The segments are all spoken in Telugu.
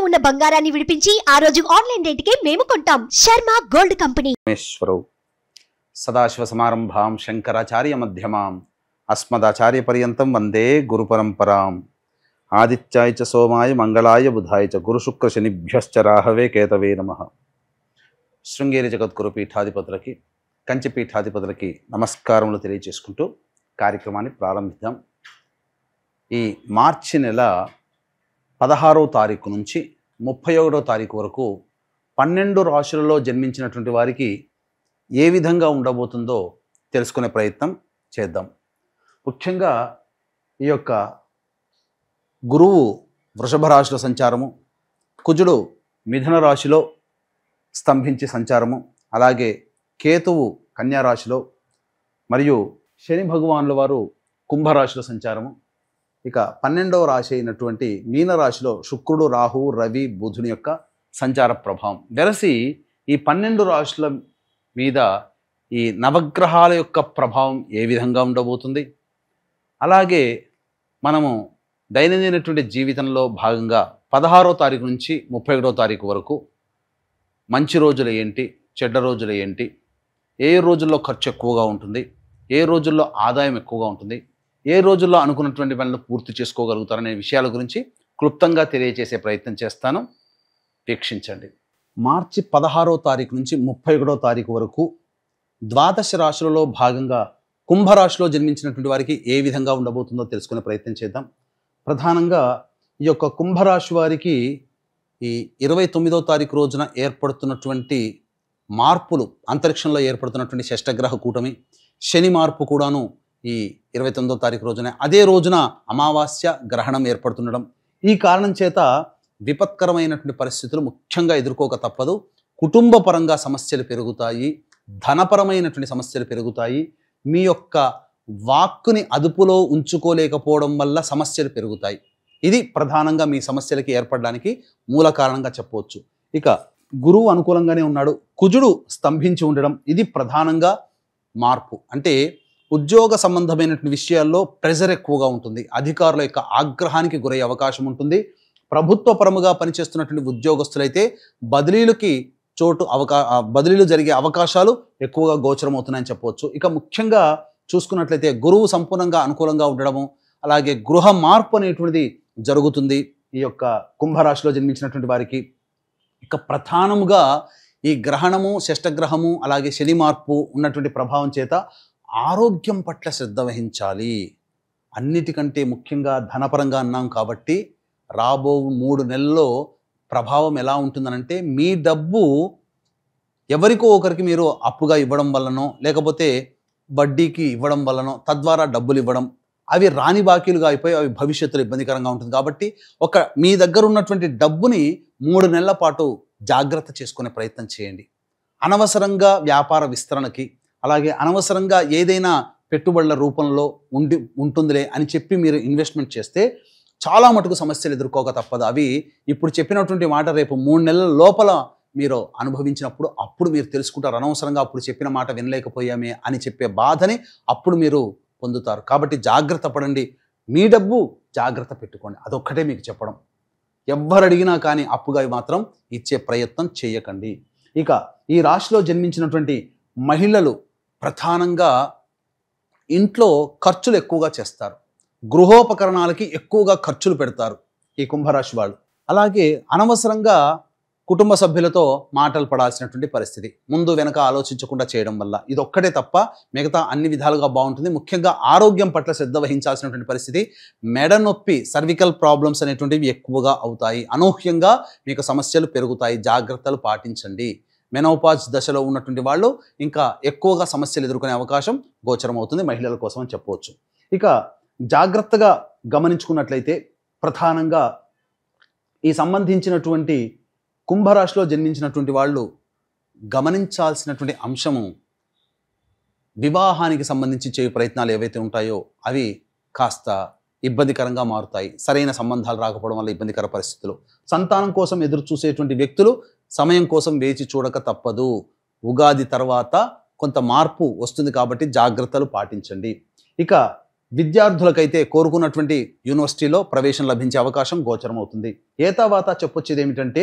ఉన్న బంగారాన్ని విడిపించి ఆ రోజు ఆన్లైన్ రేటుకే మేము కొంటాం. Sharma gold company. సదాశివ సమారంభాం శంకరాచార్య మధ్యమాం అస్మదాచార్య పర్యంతం వందే గురు పరంపరాం. ఆదిత్యాయ చ సోమాయ మంగళాయ బుధాయ చ గురు శుక్ర శనిభ్యశ్చ రాహవే కేతవే నమః. శృంగేరి జగద్గురు పీఠాధిపతులకి, కంచి పీఠాధిపతులకి నమస్కారములు తెలియజేసుకుంటూ కార్యక్రమాన్ని ప్రారంభిద్దాం. ఈ మార్చి నెల 16వ తారీఖు నుంచి 31వ తారీఖు వరకు 12 రాశులలో జన్మించినటువంటి వారికి ఏ విధంగా ఉండబోతుందో తెలుసుకునే ప్రయత్నం చేద్దాం. ముఖ్యంగా ఈ యొక్క గురువు వృషభ రాశిలో సంచారము, కుజుడు మిథున రాశిలో స్తంభించి సంచారము, అలాగే కేతువు కన్యా రాశిలో, మరియు శని భగవానుల వారు కుంభరాశిలో సంచారము. ఇక 12వ రాశి అయినటువంటి మీనరాశిలో శుక్రుడు, రాహువు, రవి, బుధుని యొక్క సంచార ప్రభావం వెరసి ఈ 12 రాశుల మీద ఈ నవగ్రహాల యొక్క ప్రభావం ఏ విధంగా ఉండబోతుంది, అలాగే మనము దైనందినటువంటి జీవితంలో భాగంగా 16వ తారీఖు నుంచి 31వ తారీఖు వరకు మంచి రోజులు ఏంటి, చెడ్డ రోజులు ఏంటి, ఏ రోజుల్లో ఖర్చు ఎక్కువగా ఉంటుంది, ఏ రోజుల్లో ఆదాయం ఎక్కువగా ఉంటుంది, ఏ రోజుల్లో అనుకున్నటువంటి పనులు పూర్తి చేసుకోగలుగుతారనే విషయాల గురించి క్లుప్తంగా తెలియజేసే ప్రయత్నం చేస్తాను. వీక్షించండి. మార్చి 16వ తారీఖు నుంచి 31వ తారీఖు వరకు ద్వాదశ రాశులలో భాగంగా కుంభరాశిలో జన్మించినటువంటి వారికి ఏ విధంగా ఉండబోతుందో తెలుసుకునే ప్రయత్నం చేద్దాం. ప్రధానంగా ఈ యొక్క కుంభరాశి వారికి ఈ 29వ తారీఖు రోజున ఏర్పడుతున్నటువంటి మార్పులు, అంతరిక్షంలో ఏర్పడుతున్నటువంటి షష్టగ్రహ కూటమి, శని మార్పు కూడాను ఈ 29వ తారీఖు రోజున, అదే రోజున అమావాస్య గ్రహణం ఏర్పడుతుండడం, ఈ కారణం చేత విపత్కరమైనటువంటి పరిస్థితులు ముఖ్యంగా ఎదుర్కోక తప్పదు. కుటుంబ పరంగా సమస్యలు పెరుగుతాయి, ధనపరమైనటువంటి సమస్యలు పెరుగుతాయి, మీ యొక్క వాక్కుని అదుపులో ఉంచుకోలేకపోవడం వల్ల సమస్యలు పెరుగుతాయి. ఇది ప్రధానంగా మీ సమస్యలకి ఏర్పడడానికి మూల కారణంగా చెప్పవచ్చు. ఇక గురువు అనుకూలంగానే ఉన్నాడు, కుజుడు స్తంభించి ఉండడం, ఇది ప్రధానంగా మార్పు. అంటే ఉద్యోగ సంబంధమైనటువంటి విషయాల్లో ప్రెజర్ ఎక్కువగా ఉంటుంది, అధికారుల యొక్క ఆగ్రహానికి గురయ్యే అవకాశం ఉంటుంది. ప్రభుత్వ పరముగా పనిచేస్తున్నటువంటి ఉద్యోగస్తులైతే బదిలీలు జరిగే అవకాశాలు ఎక్కువగా గోచరమవుతున్నాయని చెప్పవచ్చు. ఇక ముఖ్యంగా చూసుకున్నట్లయితే గురువు సంపూర్ణంగా అనుకూలంగా ఉండడము, అలాగే గృహ మార్పు అనేటువంటిది జరుగుతుంది ఈ యొక్క కుంభరాశిలో జన్మించినటువంటి వారికి. ఇక ప్రధానముగా ఈ గ్రహణము, షష్టగ్రహము, అలాగే శని మార్పు ఉన్నటువంటి ప్రభావం చేత ఆరోగ్యం పట్ల శ్రద్ధ వహించాలి. అన్నిటికంటే ముఖ్యంగా ధనపరంగా అన్నాం కాబట్టి రాబో 3 నెలల్లో ప్రభావం ఎలా ఉంటుందనంటే, మీ డబ్బు ఎవరికో ఒకరికి మీరు అప్పుగా ఇవ్వడం వల్లనో, లేకపోతే వడ్డీకి ఇవ్వడం వల్లనో, తద్వారా డబ్బులు ఇవ్వడం, అవి రాని బాకీలుగా అయిపోయి అవి భవిష్యత్తులో ఇబ్బందికరంగా ఉంటుంది. కాబట్టి మీ దగ్గర ఉన్నటువంటి డబ్బుని 3 నెలల పాటు జాగ్రత్త చేసుకునే ప్రయత్నం చేయండి. అనవసరంగా వ్యాపార విస్తరణకి, అలాగే అనవసరంగా ఏదైనా పెట్టుబడుల రూపంలో ఉంటుందిలే అని చెప్పి మీరు ఇన్వెస్ట్మెంట్ చేస్తే చాలా మటుకు సమస్యలు ఎదుర్కోక తప్పదు. అవి ఇప్పుడు చెప్పినటువంటి మాట రేపు 3 నెలల లోపల మీరు అనుభవించినప్పుడు అప్పుడు మీరు తెలుసుకుంటారు, అనవసరంగా అప్పుడు చెప్పిన మాట వినలేకపోయామే అని చెప్పే బాధని అప్పుడు మీరు పొందుతారు. కాబట్టి జాగ్రత్త పడండి, మీ డబ్బు జాగ్రత్త పెట్టుకోండి, అదొక్కటే మీకు చెప్పడం. ఎవ్వరు అడిగినా కానీ అప్పుగా మాత్రం ఇచ్చే ప్రయత్నం చేయకండి. ఇక ఈ రాశిలో జన్మించినటువంటి మహిళలు ప్రధానంగా ఇంట్లో ఖర్చులు ఎక్కువగా చేస్తారు, గృహోపకరణాలకి ఎక్కువగా ఖర్చులు పెడతారు ఈ కుంభరాశి వాళ్ళు. అలాగే అనవసరంగా కుటుంబ సభ్యులతో మాటలు పడాల్సినటువంటి పరిస్థితి, ముందు వెనక ఆలోచించకుండా చేయడం వల్ల. ఇది ఒక్కటే తప్ప మిగతా అన్ని విధాలుగా బాగుంటుంది. ముఖ్యంగా ఆరోగ్యం పట్ల శ్రద్ధ వహించాల్సినటువంటి పరిస్థితి. మెడ నొప్పి, సర్వికల్ ప్రాబ్లమ్స్ అనేటువంటివి ఎక్కువగా అవుతాయి, అనూహ్యంగా మీకు సమస్యలు పెరుగుతాయి, జాగ్రత్తలు పాటించండి. మెనోపాజ్ దశలో ఉన్నటువంటి వాళ్ళు ఇంకా ఎక్కువగా సమస్యలు ఎదుర్కొనే అవకాశం గోచరం అవుతుంది మహిళల కోసం అని చెప్పవచ్చు. ఇక జాగ్రత్తగా గమనించుకున్నట్లయితే ప్రధానంగా ఈ సంబంధించినటువంటి కుంభరాశిలో జన్మించినటువంటి వాళ్ళు గమనించాల్సినటువంటి అంశము, వివాహానికి సంబంధించి చేయు ప్రయత్నాలు ఏవైతే ఉంటాయో అవి కాస్త ఇబ్బందికరంగా మారుతాయి. సరైన సంబంధాలు రాకపోవడం వల్ల ఇబ్బందికర పరిస్థితులు. సంతానం కోసం ఎదురు చూసేటువంటి వ్యక్తులు సమయం కోసం వేచి చూడక తప్పదు. ఉగాది తర్వాత కొంత మార్పు వస్తుంది కాబట్టి జాగ్రత్తలు పాటించండి. ఇక విద్యార్థులకైతే కోరుకున్నటువంటి యూనివర్సిటీలో ప్రవేశం లభించే అవకాశం గోచరం అవుతుంది. ఏతావాత చెప్పొచ్చేది ఏమిటంటే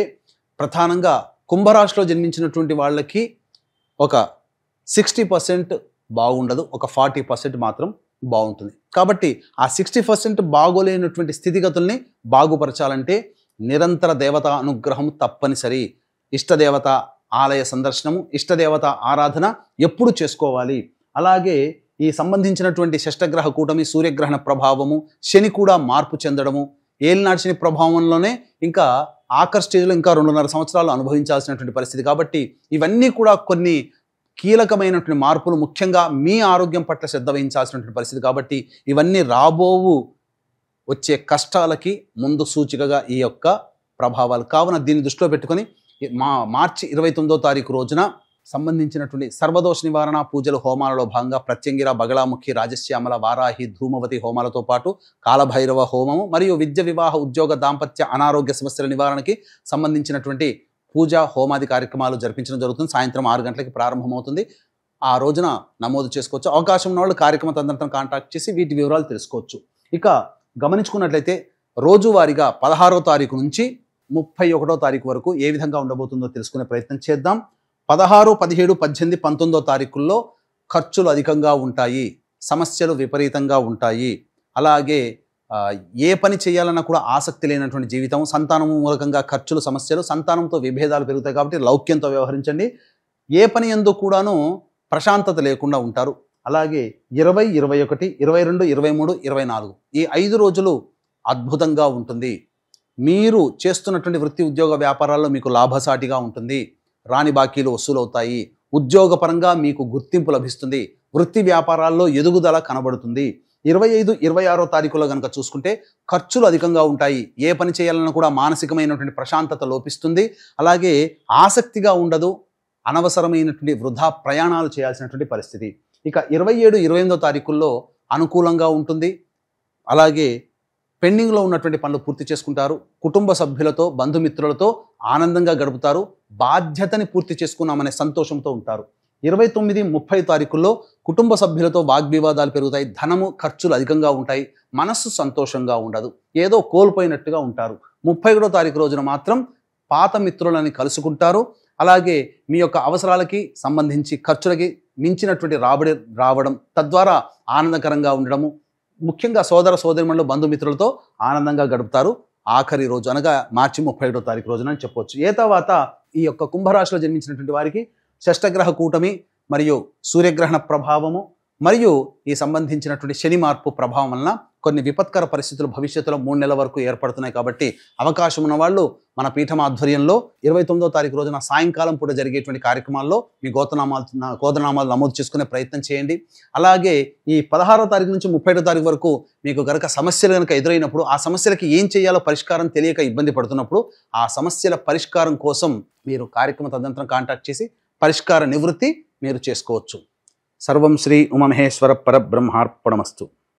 ప్రధానంగా కుంభరాశిలో జన్మించినటువంటి వాళ్ళకి ఒక 60% బాగుండదు, ఒక 40% మాత్రం బాగుంటుంది. కాబట్టి ఆ 60% బాగోలేనటువంటి స్థితిగతుల్ని బాగుపరచాలంటే నిరంతర దేవతా అనుగ్రహం తప్పనిసరి. ఇష్టదేవత ఆలయ సందర్శనము, ఇష్టదేవత ఆరాధన ఎప్పుడు చేసుకోవాలి. అలాగే ఈ సంబంధించినటువంటి షష్టగ్రహ కూటమి, సూర్యగ్రహణ ప్రభావము, శని కూడా మార్పు చెందడము, ఏలినాటి శని ప్రభావంలోనే ఇంకా ఆఖరి స్టేజ్లో ఇంకా 2.5 సంవత్సరాలు అనుభవించాల్సినటువంటి పరిస్థితి. కాబట్టి ఇవన్నీ కూడా కొన్ని కీలకమైనటువంటి మార్పులు, ముఖ్యంగా మీ ఆరోగ్యం పట్ల శ్రద్ధ వహించాల్సినటువంటి పరిస్థితి. కాబట్టి ఇవన్నీ రాబోవు వచ్చే కష్టాలకి ముందు సూచికగా ఈ యొక్క ప్రభావాలు. కావున దీన్ని దృష్టిలో పెట్టుకొని మార్చి 29వ తారీఖు రోజున సంబంధించినటువంటి సర్వదోష నివారణ పూజలు హోమాలలో భాగంగా ప్రత్యంగిర, బగళాముఖి, రాజశ్యామల, వారాహి, ధూమవతి హోమాలతో పాటు కాలభైరవ హోమము మరియు విద్య, వివాహ, ఉద్యోగ, దాంపత్య, అనారోగ్య సమస్యల నివారణకి సంబంధించినటువంటి పూజ హోమాది కార్యక్రమాలు జరిపించడం జరుగుతుంది. సాయంత్రం 6 గంటలకి ప్రారంభమవుతుంది. ఆ రోజున నమోదు చేసుకోవచ్చు. అవకాశం ఉన్న వాళ్ళు కార్యక్రమ తదనంతరం కాంటాక్ట్ చేసి వీటి వివరాలు తెలుసుకోవచ్చు. ఇక గమనించుకున్నట్లయితే రోజువారీగా 16వ తారీఖు నుంచి 31వ తారీఖు వరకు ఏ విధంగా ఉండబోతుందో తెలుసుకునే ప్రయత్నం చేద్దాం. 16, 17, 18, 19వ తారీఖుల్లో ఖర్చులు అధికంగా ఉంటాయి, సమస్యలు విపరీతంగా ఉంటాయి. అలాగే ఏ పని చేయాలన్నా కూడా ఆసక్తి లేనటువంటి జీవితం, సంతానం మూలకంగా ఖర్చులు, సమస్యలు, సంతానంతో విభేదాలు పెరుగుతాయి. కాబట్టి లౌక్యంతో వ్యవహరించండి. ఏ పని యందు కూడాను ప్రశాంతత లేకుండా ఉంటారు. అలాగే 20, 21, 22, 23, 24 ఈ 5 రోజులు అద్భుతంగా ఉంటుంది. మీరు చేస్తున్నటువంటి వృత్తి, ఉద్యోగ, వ్యాపారాల్లో మీకు లాభసాటిగా ఉంటుంది. రాని బాకీలు వసూలవుతాయి. ఉద్యోగపరంగా మీకు గుర్తింపు లభిస్తుంది. వృత్తి వ్యాపారాల్లో ఎదుగుదల కనబడుతుంది. 25, 26వ తారీఖులో కనుక చూసుకుంటే ఖర్చులు అధికంగా ఉంటాయి. ఏ పని చేయాలన్నా కూడా మానసికమైనటువంటి ప్రశాంతత లోపిస్తుంది. అలాగే ఆసక్తిగా ఉండదు. అనవసరమైనటువంటి వృధా ప్రయాణాలు చేయాల్సినటువంటి పరిస్థితి. ఇక 27, 28వ తారీఖుల్లో అనుకూలంగా ఉంటుంది. అలాగే పెండింగ్లో ఉన్నటువంటి పనులు పూర్తి చేసుకుంటారు. కుటుంబ సభ్యులతో, బంధుమిత్రులతో ఆనందంగా గడుపుతారు. బాధ్యతని పూర్తి చేసుకున్నామనే సంతోషంతో ఉంటారు. 29, 30 తారీఖుల్లో కుటుంబ సభ్యులతో వాగ్వివాదాలు పెరుగుతాయి. ధనము, ఖర్చులు అధికంగా ఉంటాయి. మనస్సు సంతోషంగా ఉండదు, ఏదో కోల్పోయినట్టుగా ఉంటారు. 31వ తారీఖు రోజున మాత్రం పాత మిత్రులని కలుసుకుంటారు. అలాగే మీ యొక్క అవసరాలకి సంబంధించి ఖర్చులకి మించినటువంటి రాబడి రావడం, తద్వారా ఆనందకరంగా ఉండడము, ముఖ్యంగా సోదర సోదరిమణులు, బంధుమిత్రులతో ఆనందంగా గడుపుతారు. ఆఖరి రోజు అనగా మార్చి 31వ తారీఖు రోజున అని చెప్పవచ్చు. ఏ తర్వాత ఈ యొక్క కుంభరాశిలో జన్మించినటువంటి వారికి షష్టగ్రహ కూటమి మరియు సూర్యగ్రహణ ప్రభావము మరియు ఈ సంబంధించినటువంటి శని మార్పు ప్రభావం వలన కొన్ని విపత్కర పరిస్థితులు భవిష్యత్తులో 3 నెలల వరకు ఏర్పడుతున్నాయి. కాబట్టి అవకాశం ఉన్న వాళ్ళు మన పీఠం ఆధ్వర్యంలో 29వ తారీఖు రోజున సాయంకాలం పూట జరిగేటువంటి కార్యక్రమాల్లో మీ గోత్రనామాలు నమోదు చేసుకునే ప్రయత్నం చేయండి. అలాగే ఈ 16వ తారీఖు నుంచి 31వ తారీఖు వరకు మీకు గనక సమస్యలు కనుక ఎదురైనప్పుడు, ఆ సమస్యలకి ఏం చేయాలో పరిష్కారం తెలియక ఇబ్బంది పడుతున్నప్పుడు, ఆ సమస్యల పరిష్కారం కోసం మీరు కార్యక్రమ తదనంతరం కాంటాక్ట్ చేసి పరిష్కార నివృత్తి మీరు చేసుకోవచ్చు. సర్వం శ్రీ ఉమామహేశ్వర పరబ్రహ్మార్పణమస్తు.